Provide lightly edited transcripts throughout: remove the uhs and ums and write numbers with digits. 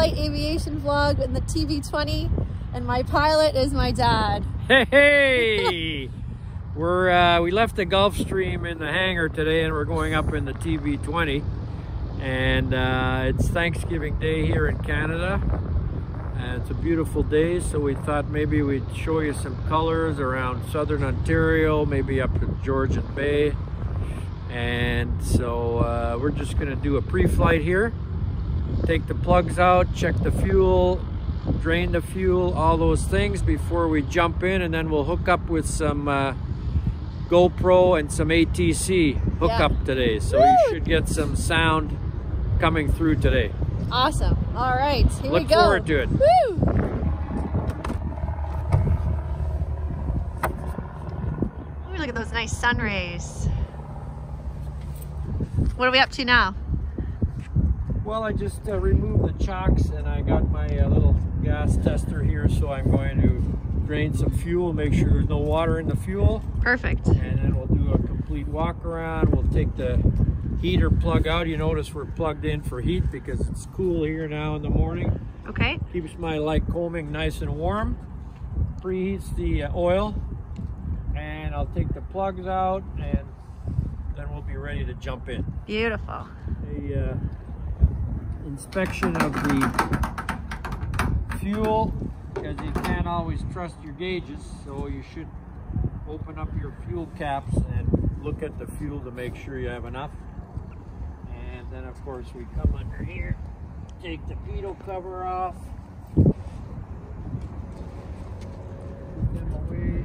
flight aviation vlog in the TB20, and my pilot is my dad. Hey! We left the Gulfstream in the hangar today and we're going up in the TB20. And it's Thanksgiving Day here in Canada. And it's a beautiful day, so we thought maybe we'd show you some colors around southern Ontario, maybe up in Georgian Bay. And so we're just gonna do a pre-flight here. Take the plugs out, check the fuel, drain the fuel, all those things before we jump in, and then we'll hook up with some GoPro and some ATC hookup today. So you should get some sound coming through today. Awesome. All right, here we go. Look forward to it. Woo! Ooh, look at those nice sun rays. What are we up to now? Well, I just removed the chocks and I got my little gas tester here, so I'm going to drain some fuel, make sure there's no water in the fuel. Perfect. And then we'll do a complete walk around. We'll take the heater plug out. You notice we're plugged in for heat because it's cool here now in the morning. Okay. Keeps my Lycoming nice and warm. Preheats the oil. And I'll take the plugs out and then we'll be ready to jump in. Beautiful. A inspection of the fuel, because you can't always trust your gauges, so you should open up your fuel caps and look at the fuel to make sure you have enough. And then of course we come under here, take the pitot cover off, put them away.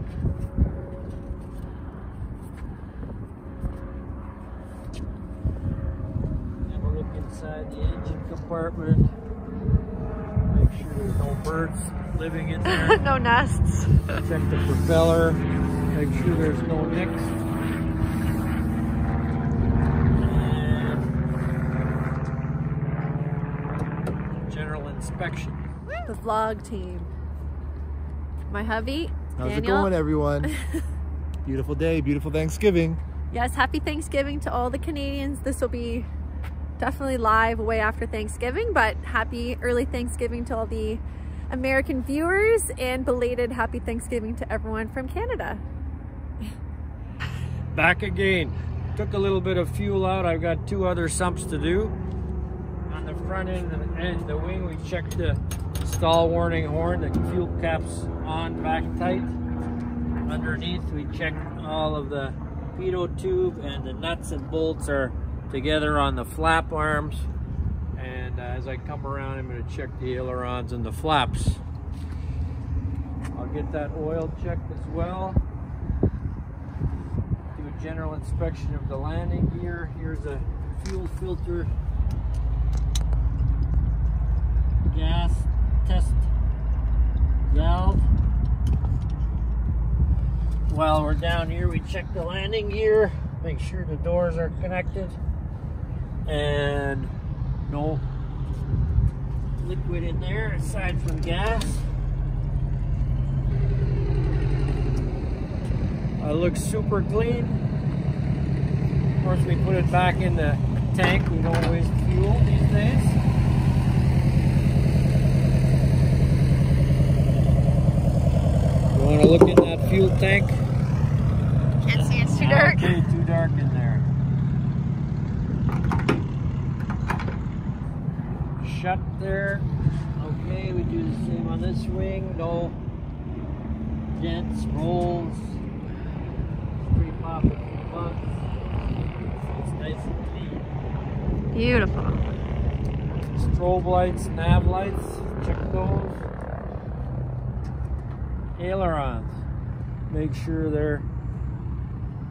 And we'll look inside the engine compartment, make sure there's no birds living in there. No nests. Check the propeller, make sure there's no nicks. And general inspection. The vlog team. My hubby, How's Daniel. it going, everyone? Beautiful day, beautiful Thanksgiving. Yes, happy Thanksgiving to all the Canadians. This will be definitely live way after Thanksgiving, but happy early Thanksgiving to all the American viewers, and belated happy Thanksgiving to everyone from Canada. Back again. Took a little bit of fuel out. I've got 2 other sumps to do. On the front end and the wing, we checked the stall warning horn. The fuel cap's on, back tight. Underneath, we checked all of the pitot tube, and the nuts and bolts are together on the flap arms. And as I come around, I'm going to check the ailerons and the flaps. I'll get that oil checked as well. Do a general inspection of the landing gear. Here's a fuel filter gas test valve. While we're down here, we check the landing gear, make sure the doors are connected, and no liquid in there aside from gas. Looks super clean. Of course, we put it back in the tank. We don't waste fuel these days. You want to look in that fuel tank? Can't see, it's too dark. Okay, too dark in there. Shut there. Okay, we do the same on this wing. No dents, rolls. Scrape off a few bugs. It's nice and clean. Beautiful. Strobe lights, nav lights. Check those. Ailerons. Make sure they're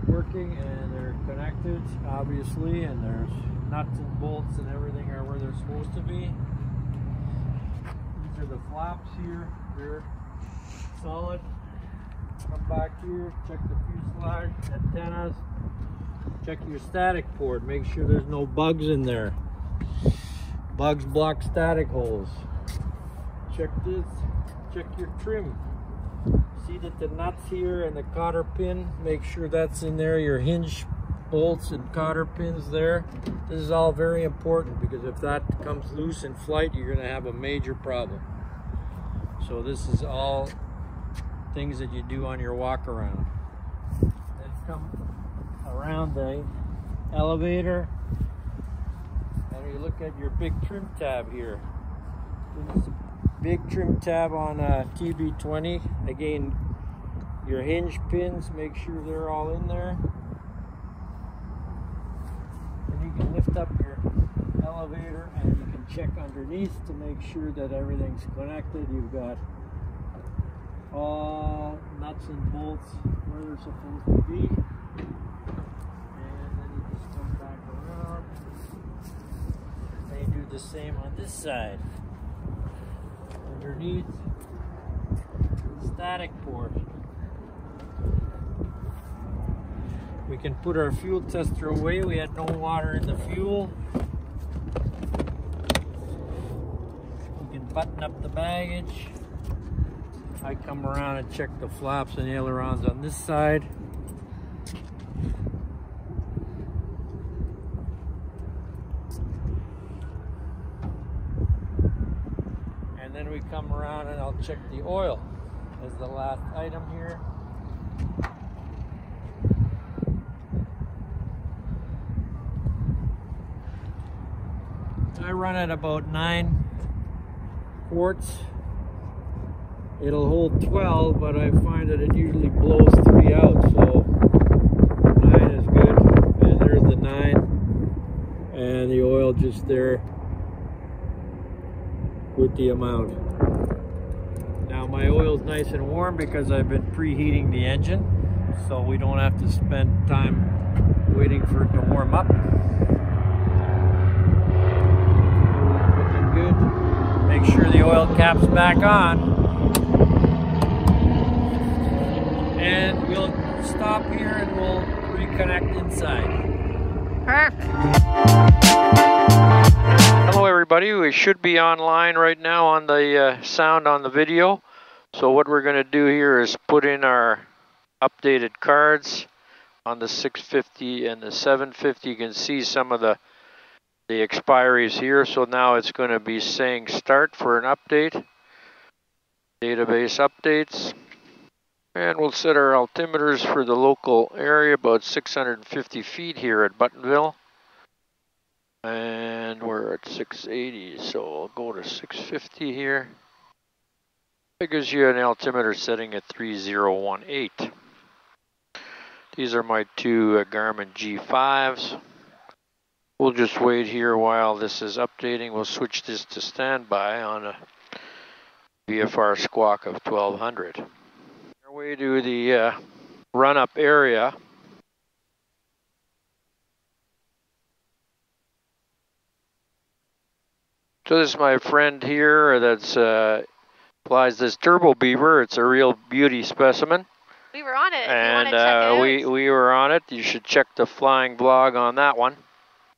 working and they're connected, obviously, and there's nuts and bolts and everything are where they're supposed to be. These are the flaps here. They're solid. Come back here, check the fuselage, antennas, check your static port, make sure there's no bugs in there. Bugs block static holes. Check this, check your trim. See that the nuts here and the cotter pin, make sure that's in there. Your hinge bolts and cotter pins there. This is all very important because if that comes loose in flight, you're going to have a major problem. So this is all things that you do on your walk around. Then come around the elevator and you look at your big trim tab here. This is a big trim tab on a TB20. Again, your hinge pins, make sure they're all in there. And you can lift up your elevator and you can check underneath to make sure that everything's connected. You've got all nuts and bolts where they're supposed to be. And then you just come back around. And you do the same on this side. Underneath the static port. We can put our fuel tester away. We had no water in the fuel. We can button up the baggage. I come around and check the flaps and the ailerons on this side. And then we come around and I'll check the oil as the last item here. I run at about 9 quarts. It'll hold 12, but I find that it usually blows 3 out, so 9 is good. And there's the 9, and the oil just there with the amount. Now my oil's nice and warm because I've been preheating the engine, so we don't have to spend time waiting for it to warm up. Good. Make sure the oil cap's back on. And we'll stop here and we'll reconnect inside. Perfect. Hello everybody, we should be online right now on the sound on the video. So what we're going to do here is put in our updated cards on the 650 and the 750. You can see some of the expiries here, so now it's going to be saying start for an update, database updates, and we'll set our altimeters for the local area, about 650 feet here at Buttonville, and we're at 680, so I'll go to 650 here. That gives you an altimeter setting at 3018. These are my two Garmin G5s. We'll just wait here while this is updating. We'll switch this to standby on a VFR squawk of 1200. Our way to the run-up area. So this is my friend here that's applies this turbo beaver. It's a real beauty specimen. We were on it. And if you want to check it out. we were on it. You should check the flying blog on that one.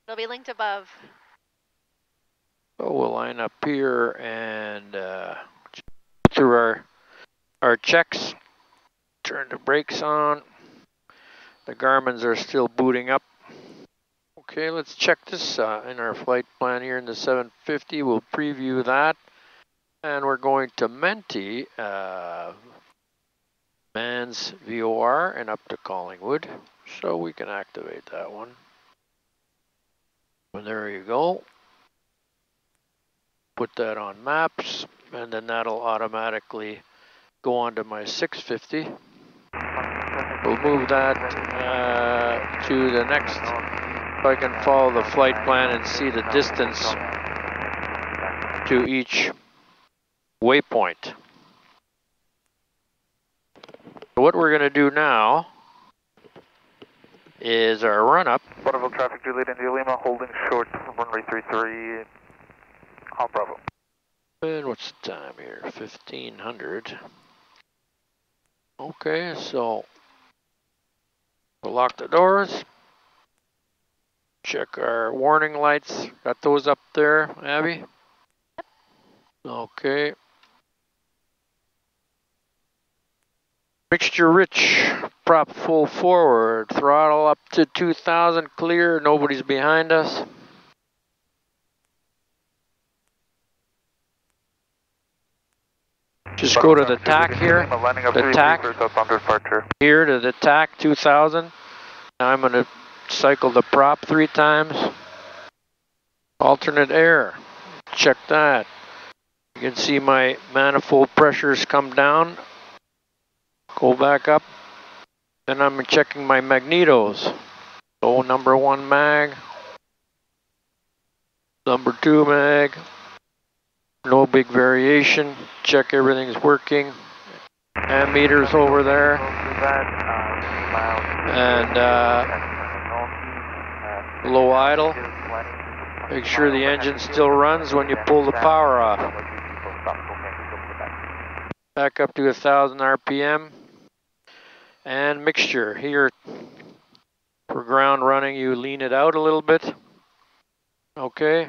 It'll be linked above. So we'll line up here and through our checks. Turn the brakes on. The Garmin's are still booting up. Okay, let's check this in our flight plan here in the 750. We'll preview that. And we're going to Menti, Mans VOR, and up to Collingwood. So we can activate that one. And there you go. Put that on maps, and then that'll automatically go onto my 650. We'll move that to the next, so I can follow the flight plan and see the distance to each waypoint. So what we're going to do now is our run-up. Butterville traffic, Juliet India Lima, holding short, runway 33, Al Bravo. And what's the time here? 1500. Okay, so we'll lock the doors. Check our warning lights. Got those up there, Abby? Okay. Mixture rich, prop full forward, throttle up to 2,000, clear, nobody's behind us. Just go to the tack here, the tack, here to the tack, 2,000. Now I'm gonna cycle the prop 3 times. Alternate air, check that. You can see my manifold pressures come down, go back up. Then I'm checking my magnetos. So number 1 mag, number 2 mag, no big variation. Check everything's working. Ammeters over there. And low idle. Make sure the engine still runs when you pull the power off. Back up to 1,000 RPM. And mixture here. For ground running, you lean it out a little bit. Okay.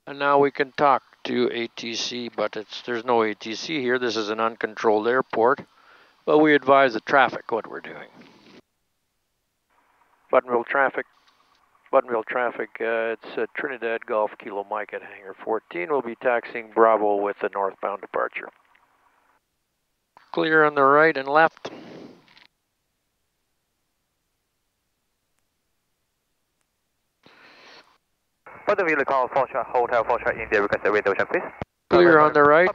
And now we can talk to ATC, but there's no ATC here. This is an uncontrolled airport. But we advise the traffic what we're doing. Buttonville traffic. It's Trinidad Golf Kilo Mike at Hangar 14. We'll be taxiing Bravo with a northbound departure. Clear on the right and left. Clear on the right.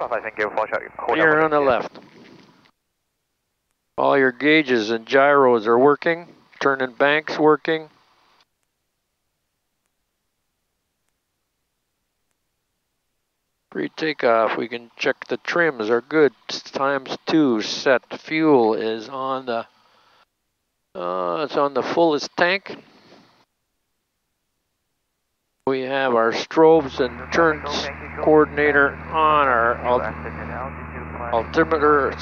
Clear on the left. All your gauges and gyros are working. Turning banks working. Pre-takeoff, we can check the trims are good. ×2 set. Fuel is on the it's on the fullest tank. We have our strobes and turns coordinator on our alternator.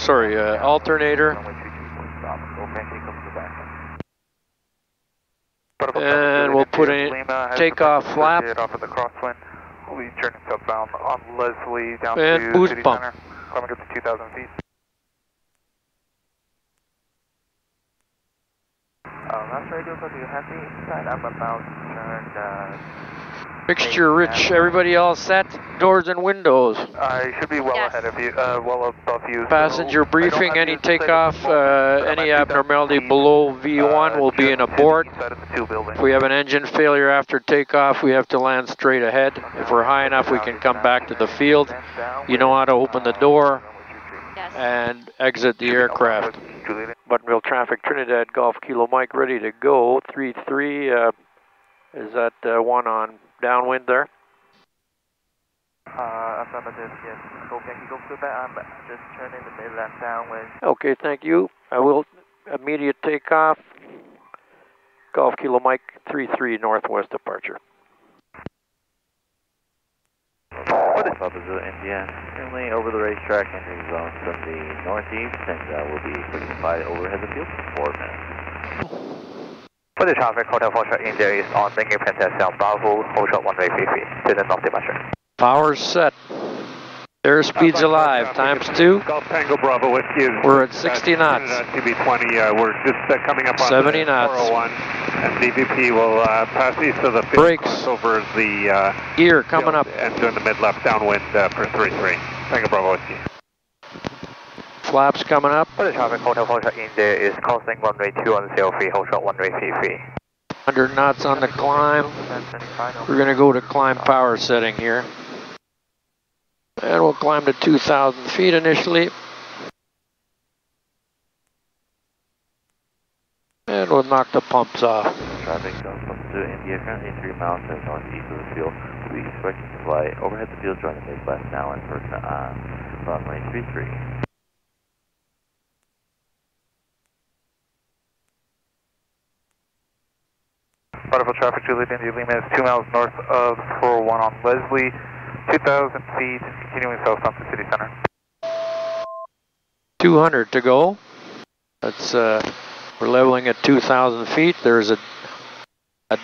And we'll put in takeoff flap. We'll be turning southbound on Leslie down and to boost City pump. Center, coming up to 2,000 feet. Last radio, so do you have the inside? I'm about to turn Mixture rich, everybody all set? Doors and windows. I should be well ahead of you, well above you. Passenger so briefing, any takeoff, any abnormality below V1 will be an abort. If we have an engine failure after takeoff, we have to land straight ahead. If we're high enough, we can come back to the field. You know how to open the door and exit the aircraft. Buttonville traffic, Trinidad Golf Kilo Mike ready to go. 3-3, is that one on downwind there? Affirmative, yes. Go to that. I'm just turning the midland downwind. Okay, thank you. I will immediate takeoff. Golf Kilo Mike 3-3 northwest departure. What is Zulu India? Currently over the racetrack entering zone from the northeast, and we'll be putting the flight overhead the field for 4 minutes. For the traffic, Hotel 4 shot India is on Thinking Princess Sound Bravo, hold shot 1 way to the north departure. Power's set. Airspeed's alive, ×2. Golf Tango Bravo with you. We're at 60 knots. TB20, we're just coming up on 70 knots. 401, and DVP will pass east of the field. Brakes. Over the gear coming up. And doing the mid-left downwind for 3-3. Tango Bravo with you. Flaps coming up. For the traffic, Hotel 4 shot India is crossing runway 2 on 03, hold shot 1 way 100 knots on the climb. We're going to go to climb power setting here. And we'll climb to 2,000 feet initially. And we'll knock the pumps off. Traffic from India, currently 3 miles to the northeast of the field. We'll be expecting to fly overhead the field, join the Midwest now and for runway 33. Butterfield traffic, Juliet India Lima is 2 miles north of 401 on Leslie, 2,000 feet, continuing southbound to City Center. 200 to go. That's we're leveling at 2,000 feet. There's a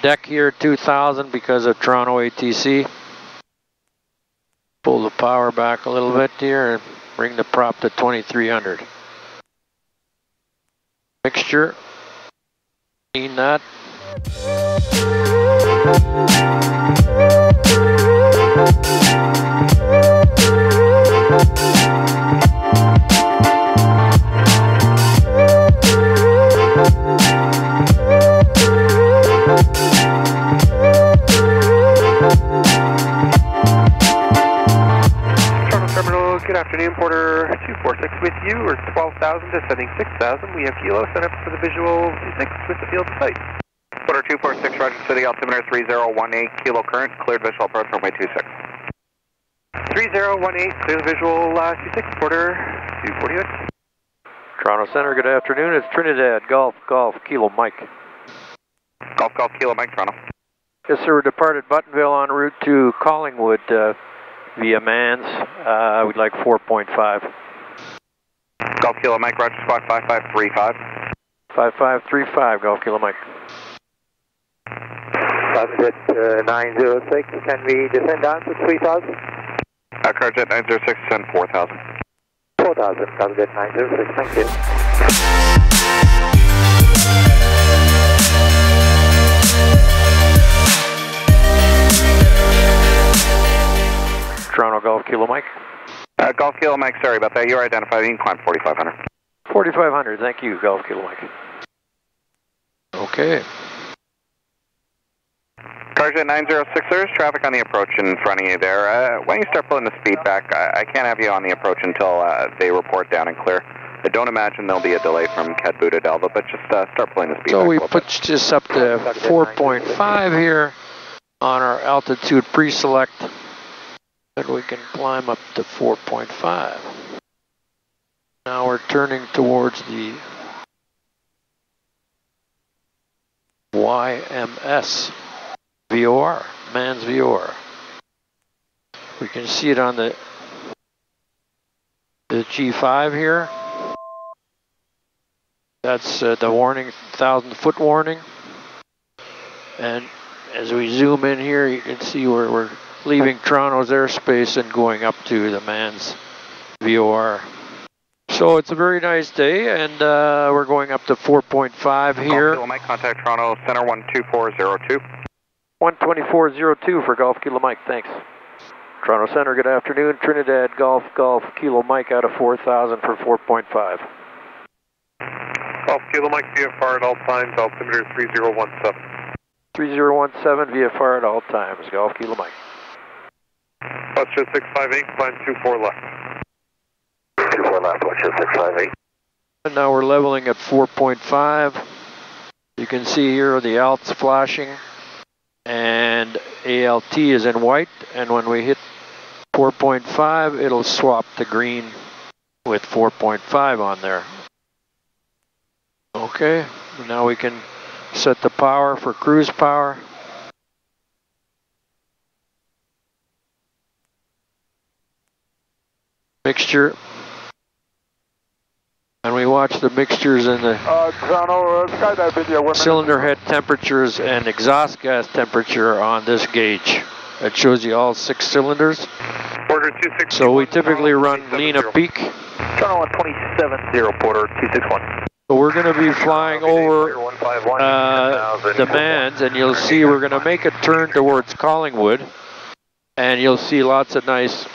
deck here at 2,000 because of Toronto ATC. Pull the power back a little bit here and bring the prop to 2,300. Mixture. Clean that. Good afternoon, Porter 246 with you. We're 12,000 descending 6,000. We have kilo set up for the visual 26 with the field in sight. Porter 246, Roger City, altimeter 3018, kilo current, cleared visual approach runway 26. 3018, clear the visual 26, Porter 248. Toronto Center, good afternoon. It's Trinidad, Golf, Kilo Mike. Golf, Kilo Mike, Toronto. Yes, sir, we departed Buttonville en route to Collingwood via Mans. We'd like 4.5. Golf Kilo Mike, Roger, squawk 5535. 5535, Golf Kilo Mike. Carjet 906, can we descend down to 3,000? Carjet 906, descend 4,000. 4,000, Carjet 906, thank you. Toronto Golf Kilo Mike. Golf Kilo Mike, sorry about that. You're identified. You can climb 4,500. 4,500, thank you, Golf Kilo Mike. Okay. Carjet 906, there's traffic on the approach in front of you there. When you start pulling the speed back, I can't have you on the approach until they report down and clear. I don't imagine there'll be a delay from Cadbuda to Delta, but just start pulling the speed back. So we put this up to 4.5 here on our altitude pre-select, and we can climb up to 4.5. Now we're turning towards the YMS VOR, Mans VOR. We can see it on the G5 here. That's the warning, 1,000-foot warning. And as we zoom in here, you can see where we're leaving Toronto's airspace and going up to the Mans VOR. So it's a very nice day, and we're going up to 4.5 here. Golf Kilo Mike, contact Toronto Center 12402. 12402 for Golf Kilo Mike, thanks. Toronto Center, good afternoon. Trinidad Golf Kilo Mike out of 4,000 for 4.5. Golf Kilo Mike, VFR at all times, altimeter 3017. 3017 VFR at all times, Golf Kilo Mike. Western 658, climb 24 left. 24 left, Western 658. And now we're leveling at 4.5. You can see here the alt's flashing, and ALT is in white, and when we hit 4.5, it'll swap to green with 4.5 on there. Okay, now we can set the power for cruise power. Mixture. And we watch the mixtures in the cylinder head temperatures and exhaust gas temperature on this gauge. It shows you all 6 cylinders. Porter 261. So we typically run lean a peak. Toronto 127, Porter 261. So we're going to be flying over the Mans, and you'll see we're going to make a turn towards Collingwood, and you'll see lots of nice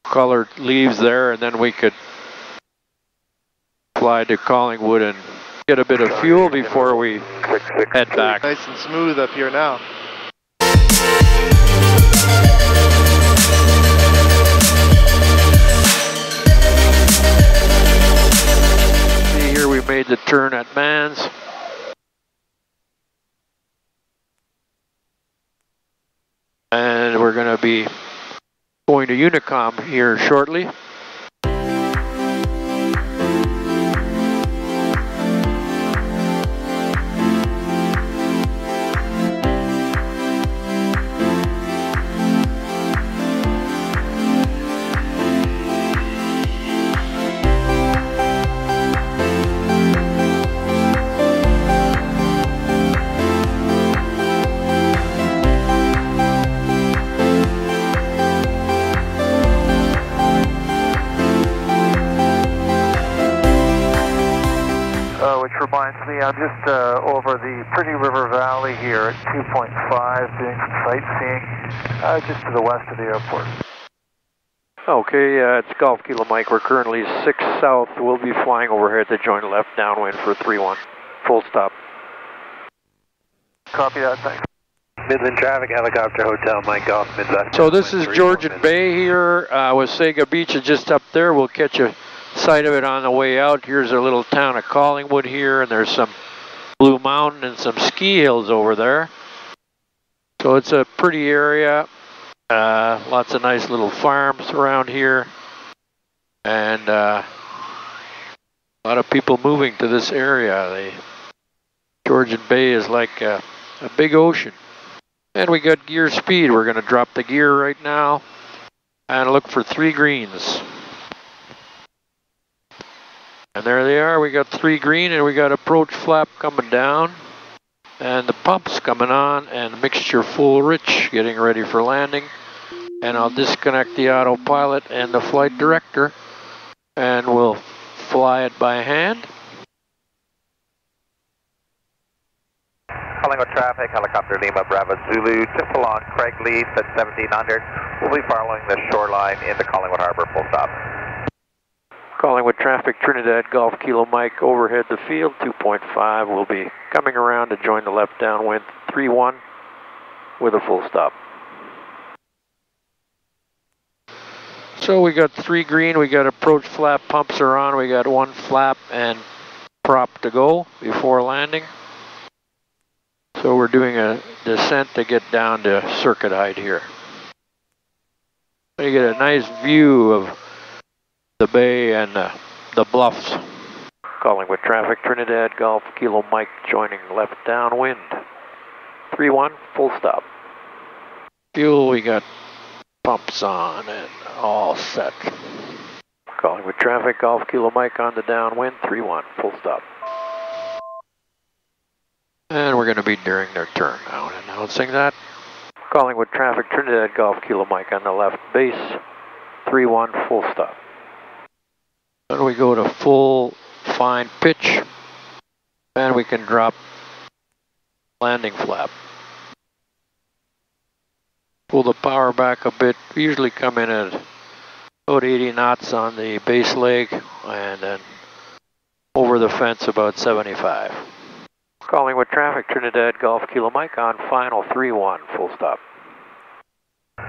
colored leaves there, and then we could fly to Collingwood and get a bit of fuel before we head back. Nice and smooth up here now. See here we made the turn at Mans. And we're going to be going to Unicom here shortly. I'm just over the Pretty River Valley here at 2.5 doing some sightseeing just to the west of the airport. Okay, it's Golf Kilo Mike. We're currently 6 south. We'll be flying overhead to join left downwind for 3-1. Full stop. Copy that, thanks. Midland traffic, helicopter, hotel, Mike Golf, Midwest. So this is Georgian Bay here. Wasaga Beach is just up there. We'll catch a sight of it on the way out. Here's our little town of Collingwood here, and there's some Blue Mountain and some ski hills over there. So it's a pretty area. Lots of nice little farms around here, and a lot of people moving to this area. The Georgian Bay is like a big ocean. And we got gear speed. We're going to drop the gear right now and look for 3 greens. And there they are. We got 3 green, and we got approach flap coming down, and the pumps coming on, and mixture full rich, getting ready for landing. And I'll disconnect the autopilot and the flight director, and we'll fly it by hand. Collingwood traffic, helicopter Lima Bravo Zulu, just along Craig Leaf at 1700. We'll be following the shoreline into Collingwood Harbor, full stop. Collingwood traffic, Trinidad Golf Kilo Mike, overhead the field, 2.5. We'll be coming around to join the left downwind, 3-1, with a full stop. So we got 3 green, we got approach flap, pumps are on, we got 1 flap and prop to go before landing. So we're doing a descent to get down to circuit height here. You get a nice view of the bay and the bluffs. Collingwood traffic, Trinidad Golf Kilo Mike joining left downwind. 3-1, full stop. Fuel, we got pumps on and all set. Collingwood traffic, Golf Kilo Mike on the downwind, 3-1, full stop. And we're going to be during their turn now, announcing that. Collingwood traffic, Trinidad Golf Kilo Mike on the left base, 3-1, full stop. Then we go to full fine pitch, and we can drop landing flap. Pull the power back a bit. We usually come in at about 80 knots on the base leg, and then over the fence about 75. Collingwood traffic, Trinidad Golf Kilo Mike on final 3-1, full stop.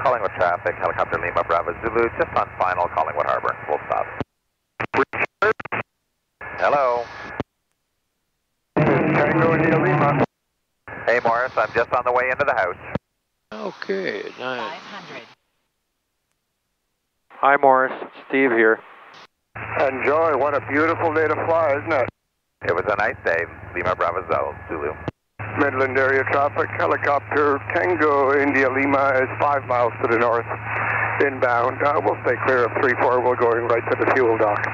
Collingwood traffic, helicopter Lima Bravo Zulu, just on final Collingwood Harbor, full stop. Hello. Tango India Lima. Hey Morris, I'm just on the way into the house. Okay, nice. 500. Hi Morris, Steve here. Enjoy, what a beautiful day to fly, isn't it? It was a nice day, Lima Bravo Zulu. Midland area traffic, helicopter Tango India Lima is 5 miles to the north, inbound. We'll stay clear of 3-4, we're going right to the fuel dock.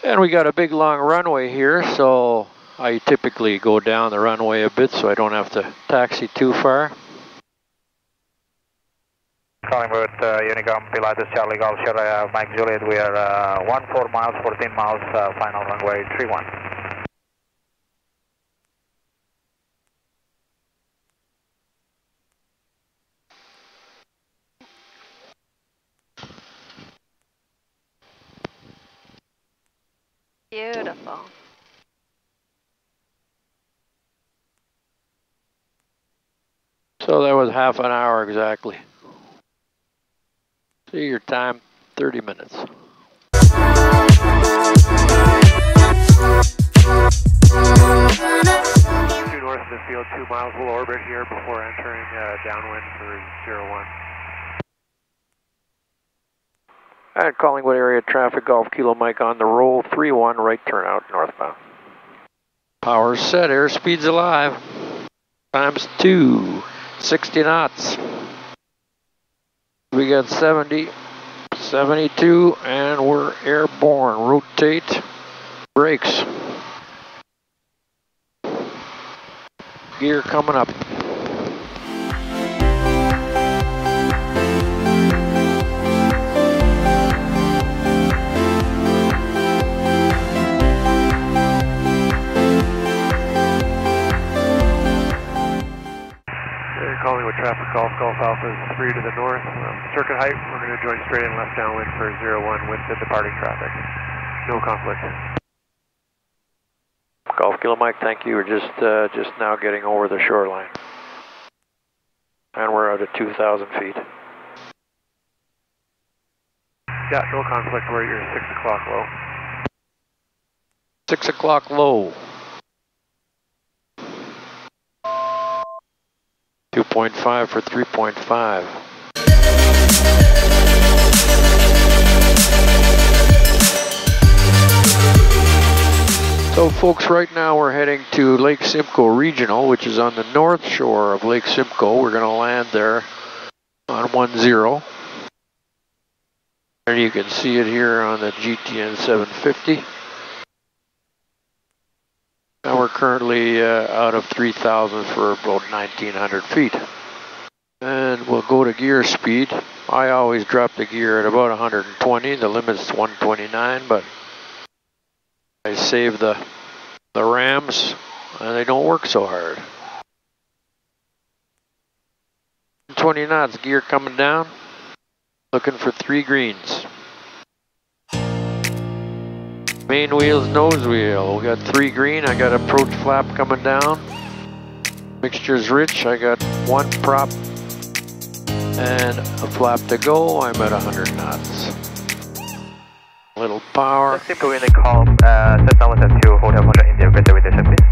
And we got a big long runway here, so I typically go down the runway a bit so I don't have to taxi too far. Collingwood, Unicom, Pilatus, Charlie Golf, Sierra, Mike Juliet, we are 14 miles, 14 miles, final runway 31. Beautiful. So that was half an hour exactly. See your time, 30 minutes. Due north of the field, 2 miles, we'll orbit here before entering downwind for 01. And Collingwood area traffic, Golf Kilo Mike on the roll, 3-1, right turn out northbound. Power's set, airspeed's alive. Times 2, 60 knots. We got 70, 72, and we're airborne. Rotate, brakes. Gear coming up. calling with traffic Golf Alpha is 3 to the north. Circuit height, we're going to join straight and left downwind for 01 with the departing traffic. No conflict. Golf Kilo Mike, thank you. We're just now getting over the shoreline. And we're out at 2,000 feet. Yeah, no conflict. We're at your 6 o'clock low. 6 o'clock low. 2.5 for 3.5. So folks, right now we're heading to Lake Simcoe Regional, which is on the north shore of Lake Simcoe. We're going to land there on 10. And you can see it here on the GTN 750. And we're currently out of 3,000 for about 1,900 feet. And we'll go to gear speed. I always drop the gear at about 120. The limit's 129, but I save the rams and they don't work so hard. 20 knots, gear coming down. Looking for 3 greens. Main wheel's nose wheel. We got 3 green. I got approach flap coming down. Mixture's rich. I got 1 prop and a flap to go. I'm at 100 knots. Little power. Simcoe in the call, set down with 2, Hotel Foxtrot India, get the revision please.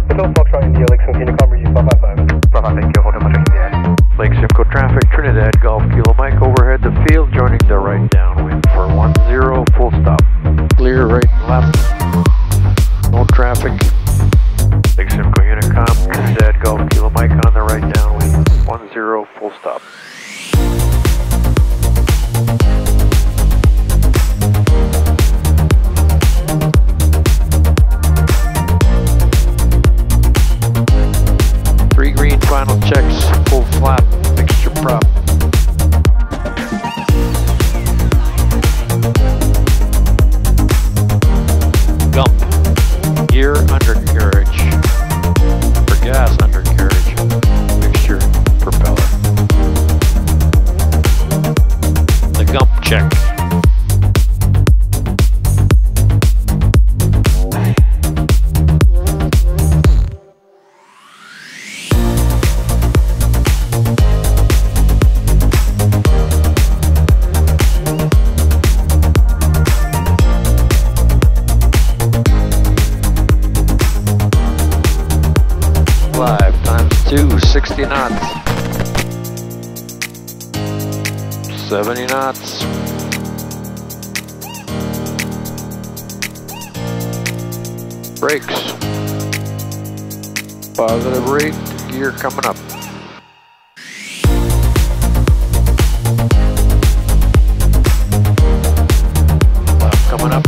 Hotel Foxtrot India, Lake Simcoe, Unicorn, Region 555. Thank you, Hotel Foxtrot India. Lake Simcoe traffic, Trinidad, Golf Kilo Mike overhead the field, joining the right downwind for 10, full stop. Clear right and left, no traffic. Lake Simcoe Unicom, Trinidad, Golf Kilo Mike on the right downwind, 10, full stop. Final checks, full flap, mixture prop. Gump, gear undercarriage, or gas undercarriage, mixture propeller. The gump check. Times 2, 60 knots. 70 knots. Brakes. Positive rate, gear coming up. Flap coming up.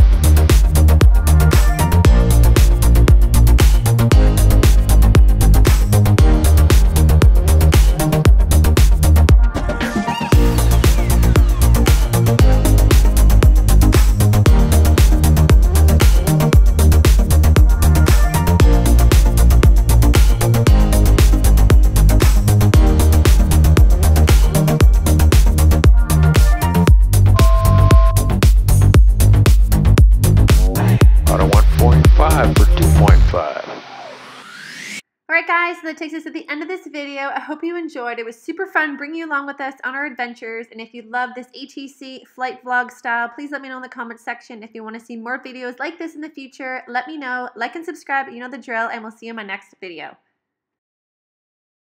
Alright guys, so that takes us to the end of this video. I hope you enjoyed. It was super fun bringing you along with us on our adventures. And if you love this ATC flight vlog style, please let me know in the comments section. If you want to see more videos like this in the future, let me know. Like and subscribe, you know the drill, and we'll see you in my next video.